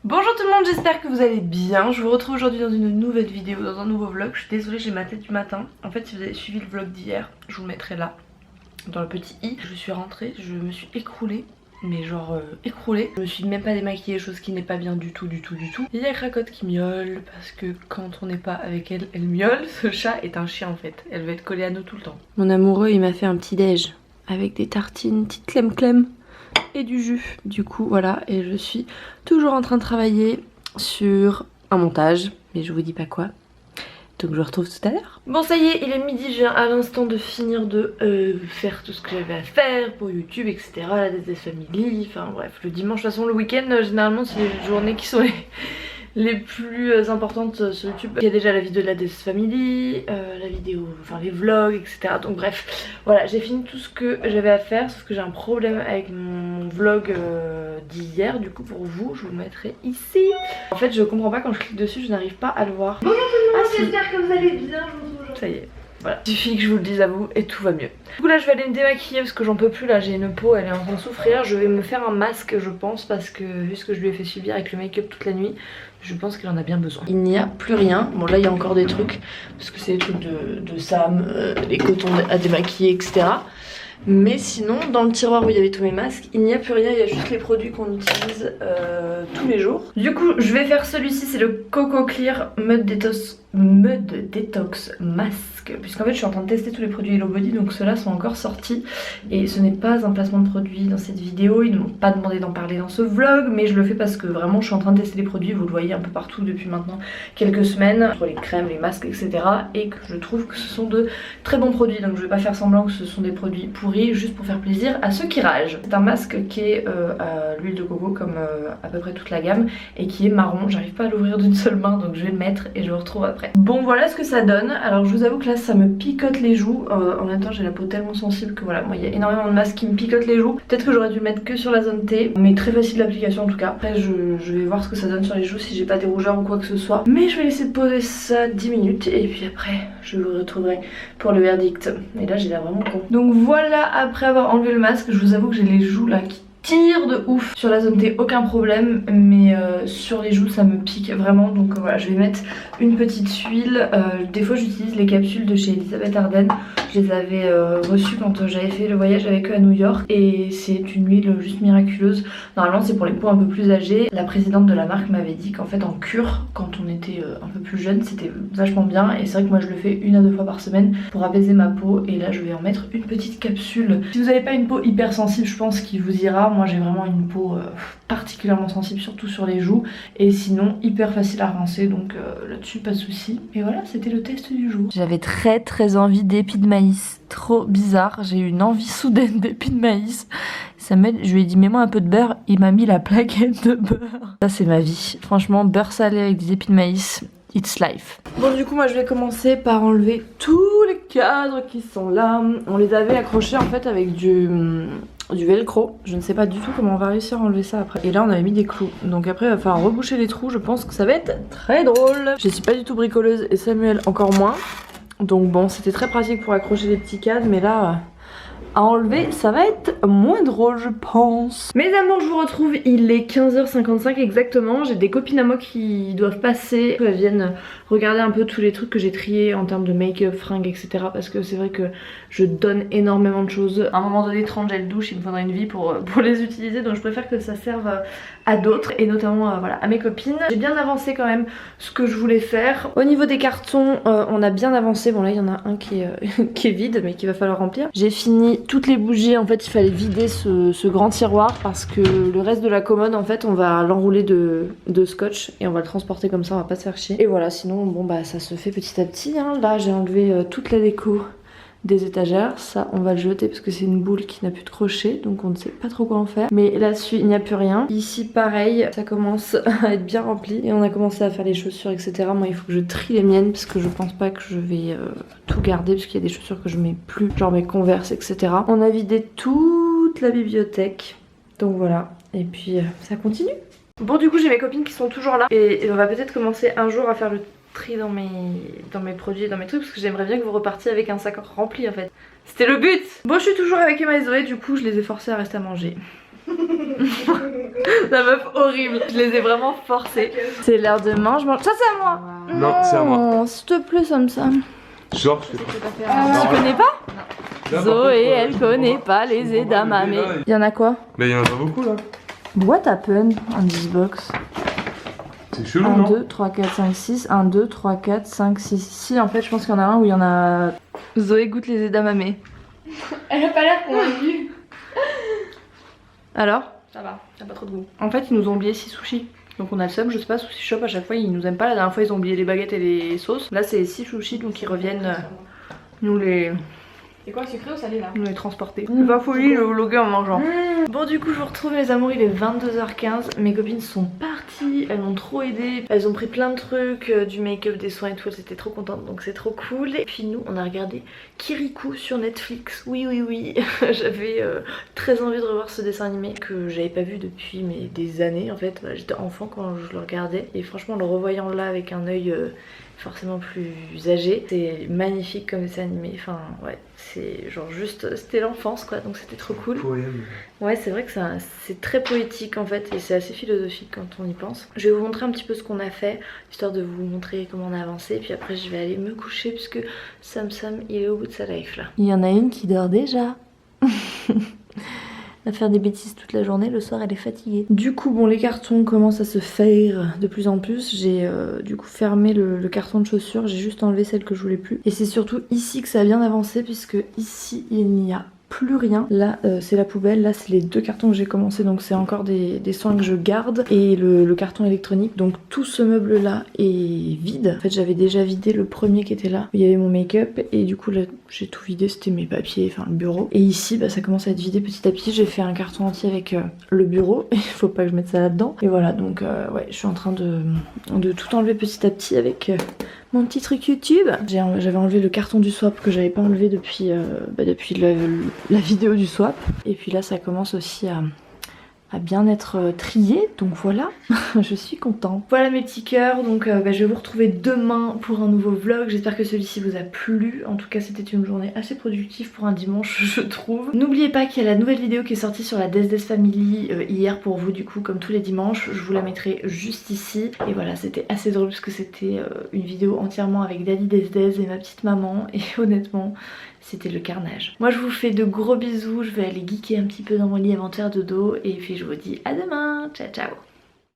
Bonjour tout le monde, j'espère que vous allez bien. Je vous retrouve aujourd'hui dans une nouvelle vidéo, dans un nouveau vlog. Je suis désolée, j'ai ma tête du matin. En fait, si vous avez suivi le vlog d'hier, je vous le mettrai là, dans le petit i. Je suis rentrée, je me suis écroulée. Mais genre écroulée. Je me suis même pas démaquillée, chose qui n'est pas bien du tout. Et il y a Cracotte qui miaule parce que quand on n'est pas avec elle, elle miaule. Ce chat est un chien en fait, elle veut être collée à nous tout le temps. Mon amoureux il m'a fait un petit déj avec des tartines, petite clem et du jus. Du coup voilà, et je suis toujours en train de travailler sur un montage, mais je vous dis pas quoi. Donc je vous retrouve tout à l'heure. Bon ça y est, il est midi, je viens à l'instant de finir de faire tout ce que j'avais à faire pour YouTube, etc. La Death Family, enfin bref, le dimanche, de toute façon le week-end, généralement c'est les journées qui sont les plus importantes sur YouTube. Il y a déjà la vidéo de la Death Family, la vidéo, enfin les vlogs, etc. Donc bref, voilà, j'ai fini tout ce que j'avais à faire, sauf que j'ai un problème avec mon vlog d'hier. Du coup pour vous, je vous le mettrai ici. En fait je comprends pas, quand je clique dessus, je n'arrive pas à le voir. Bonjour tout le monde, j'espère que vous allez bien, je vous retrouve. Ça y est. Voilà, il suffit que je vous le dise à vous et tout va mieux. Du coup là je vais aller me démaquiller parce que j'en peux plus, là j'ai une peau, elle est en train de souffrir. Je vais me faire un masque je pense, parce que vu ce que je lui ai fait subir avec le make-up toute la nuit, je pense qu'elle en a bien besoin. Il n'y a plus rien, bon là il y a encore des trucs, parce que c'est des trucs de Sam, les cotons à démaquiller etc. Mais sinon dans le tiroir où il y avait tous mes masques, il n'y a plus rien, il y a juste les produits qu'on utilise tous les jours. Du coup je vais faire celui-ci, c'est le Coco Clear Mud Detox Masque, puisqu'en fait je suis en train de tester tous les produits Hello Body, donc ceux-là sont encore sortis et ce n'est pas un placement de produit dans cette vidéo. Ils ne m'ont pas demandé d'en parler dans ce vlog, mais je le fais parce que vraiment je suis en train de tester les produits, vous le voyez un peu partout depuis maintenant quelques semaines, entre les crèmes, les masques etc, et que je trouve que ce sont de très bons produits, donc je vais pas faire semblant que ce sont des produits pourris juste pour faire plaisir à ceux qui ragent. C'est un masque qui est à l'huile de coco comme à peu près toute la gamme et qui est marron, j'arrive pas à l'ouvrir d'une seule main donc je vais le mettre et je vous retrouve après. Bon voilà ce que ça donne. Alors je vous avoue que là ça me picote les joues, en même temps j'ai la peau tellement sensible que voilà, moi il y a énormément de masques qui me picotent les joues. Peut-être que j'aurais dû le mettre que sur la zone T, mais très facile d'application en tout cas. Après je vais voir ce que ça donne sur les joues, si j'ai pas des rougeurs ou quoi que ce soit. Mais je vais laisser poser ça 10 minutes et puis après je vous retrouverai pour le verdict. Et là j'ai l'air vraiment con. Donc voilà, après avoir enlevé le masque, je vous avoue que j'ai les joues là qui tire de ouf. Sur la zone T aucun problème, mais sur les joues ça me pique vraiment, donc voilà, je vais mettre une petite huile. Des fois j'utilise les capsules de chez Elisabeth Arden, je les avais reçues quand j'avais fait le voyage avec eux à New York et c'est une huile juste miraculeuse. Normalement c'est pour les peaux un peu plus âgées. La présidente de la marque m'avait dit qu'en fait en cure, quand on était un peu plus jeune, c'était vachement bien, et c'est vrai que moi je le fais 1 à 2 fois par semaine pour apaiser ma peau, et là je vais en mettre une petite capsule. Si vous n'avez pas une peau hyper sensible, je pense qu'il vous ira. Moi j'ai vraiment une peau particulièrement sensible, surtout sur les joues, et sinon hyper facile à rincer, donc là-dessus pas de souci. Et voilà, c'était le test du jour. J'avais très envie d'épis de maïs, trop bizarre, j'ai eu une envie soudaine d'épis de maïs. Ça m'aide, je lui ai dit mets-moi un peu de beurre, il m'a mis la plaquette de beurre. Ça c'est ma vie, franchement beurre salé avec des épis de maïs, it's life. Bon du coup moi je vais commencer par enlever tous les cadres qui sont là. On les avait accrochés en fait avec du velcro, je ne sais pas du tout comment on va réussir à enlever ça après. Et là on avait mis des clous, donc après il va falloir reboucher les trous, je pense que ça va être très drôle. Je suis pas du tout bricoleuse et Samuel encore moins, donc bon c'était très pratique pour accrocher les petits cadres, mais là à enlever ça va être moins drôle je pense. Mes amours, je vous retrouve, il est 15h55 exactement. J'ai des copines à moi qui doivent passer, elles viennent regarder un peu tous les trucs que j'ai triés en termes de make-up, fringues etc, parce que c'est vrai que je donne énormément de choses. À un moment donné 30 gels douche, il me faudrait une vie pour les utiliser, donc je préfère que ça serve à d'autres, et notamment voilà, à mes copines. J'ai bien avancé quand même ce que je voulais faire. Au niveau des cartons on a bien avancé, bon là il y en a un qui est, qui est vide mais qu'il va falloir remplir. J'ai fini toutes les bougies, en fait il fallait vider ce grand tiroir parce que le reste de la commode en fait on va l'enrouler de scotch et on va le transporter comme ça, on va pas se faire chier. Et voilà, sinon bon bah ça se fait petit à petit hein. Là j'ai enlevé toute la déco des étagères, ça on va le jeter parce que c'est une boule qui n'a plus de crochet, donc on ne sait pas trop quoi en faire. Mais là-dessus il n'y a plus rien. Ici pareil, ça commence à être bien rempli et on a commencé à faire les chaussures etc. Moi il faut que je trie les miennes parce que je pense pas que je vais tout garder, parce qu'il y a des chaussures que je mets plus, genre mes Converse etc. On a vidé toute la bibliothèque, donc voilà, et puis ça continue. Bon du coup j'ai mes copines qui sont toujours là et on va peut-être commencer un jour à faire le tri dans mes produits et dans mes trucs, parce que j'aimerais bien que vous repartiez avec un sac rempli en fait. C'était le but. Bon je suis toujours avec Emma et Zoé, du coup je les ai forcés à rester à manger. La meuf horrible, je les ai vraiment forcés. C'est l'heure de manger. Ça c'est à moi. Non, c'est à moi. S'il te plaît, Sam. Genre, je sais pas. Tu connais pas? Là, Zoé, par contre, elle connaît pas les edamame. Il y en a quoi? Mais il y en a pas beaucoup là. What happened on this box? C'est chelou, 1, non? 2, 3, 4, 5, 6. 1, 2, 3, 4, 5, 6. Si, en fait, je pense qu'il y en a un où il y en a. Zoé goûte les edamame. Elle a pas l'air convaincue. Alors? Ça va, ça a pas trop de goût. En fait, ils nous ont oublié 6 sushis. Donc on a le seum, je sais pas, Sushi Shop à chaque fois ils nous aiment pas. La dernière fois ils ont oublié les baguettes et les sauces. Là c'est 6 sushis donc ils reviennent nous les C'est quoi, sucré ou salé là? nous les transporter. Va folie le vlogger en mangeant. Bon du coup je vous retrouve mes amours, il est 22h15. Mes copines sont parties, elles m'ont trop aidé. Elles ont pris plein de trucs, du make-up, des soins et tout. Elles étaient trop contentes donc c'est trop cool. Et puis nous on a regardé Kirikou sur Netflix. Oui. J'avais très envie de revoir ce dessin animé que j'avais pas vu depuis des années en fait. J'étais enfant quand je le regardais. Et franchement le revoyant là avec un œil forcément plus âgé, c'est magnifique comme dessin animé. Enfin ouais, c'est genre juste, c'était l'enfance quoi, donc c'était trop cool. Poème. Ouais, c'est vrai que c'est très poétique en fait et c'est assez philosophique quand on y pense. Je vais vous montrer un petit peu ce qu'on a fait, histoire de vous montrer comment on a avancé. Puis après je vais aller me coucher puisque Sam il est au bout de sa life là. Il y en a une qui dort déjà. À faire des bêtises toute la journée, le soir elle est fatiguée. Du coup bon, les cartons commencent à se faire de plus en plus. J'ai du coup fermé le carton de chaussures, j'ai juste enlevé celle que je voulais plus. Et c'est surtout ici que ça a bien avancé puisque ici il n'y a plus rien. Là c'est la poubelle, là c'est les 2 cartons que j'ai commencé, donc c'est encore des soins que je garde et le carton électronique. Donc tout ce meuble là est vide. En fait j'avais déjà vidé le premier qui était là, il y avait mon make-up et du coup là j'ai tout vidé, c'était mes papiers, enfin le bureau. Et ici bah, ça commence à être vidé petit à petit. J'ai fait un carton entier avec le bureau, il faut pas que je mette ça là-dedans. Et voilà, donc ouais, je suis en train de tout enlever petit à petit avec mon petit truc YouTube. J'avais enlevé le carton du swap que j'avais pas enlevé depuis la vidéo du swap. Et puis là ça commence aussi à bien être trié, donc voilà. Je suis contente. Voilà mes petits cœurs, donc je vais vous retrouver demain pour un nouveau vlog. J'espère que celui-ci vous a plu. En tout cas c'était une journée assez productive pour un dimanche je trouve. N'oubliez pas qu'il y a la nouvelle vidéo qui est sortie sur la Des Family hier pour vous, du coup comme tous les dimanches. Je vous la mettrai juste ici. Et voilà, c'était assez drôle parce que c'était une vidéo entièrement avec Daddy Des et ma petite maman. Et honnêtement c'était le carnage. Moi je vous fais de gros bisous, je vais aller geeker un petit peu dans mon lit avant de faire dodo et puis je vous dis à demain, ciao ciao.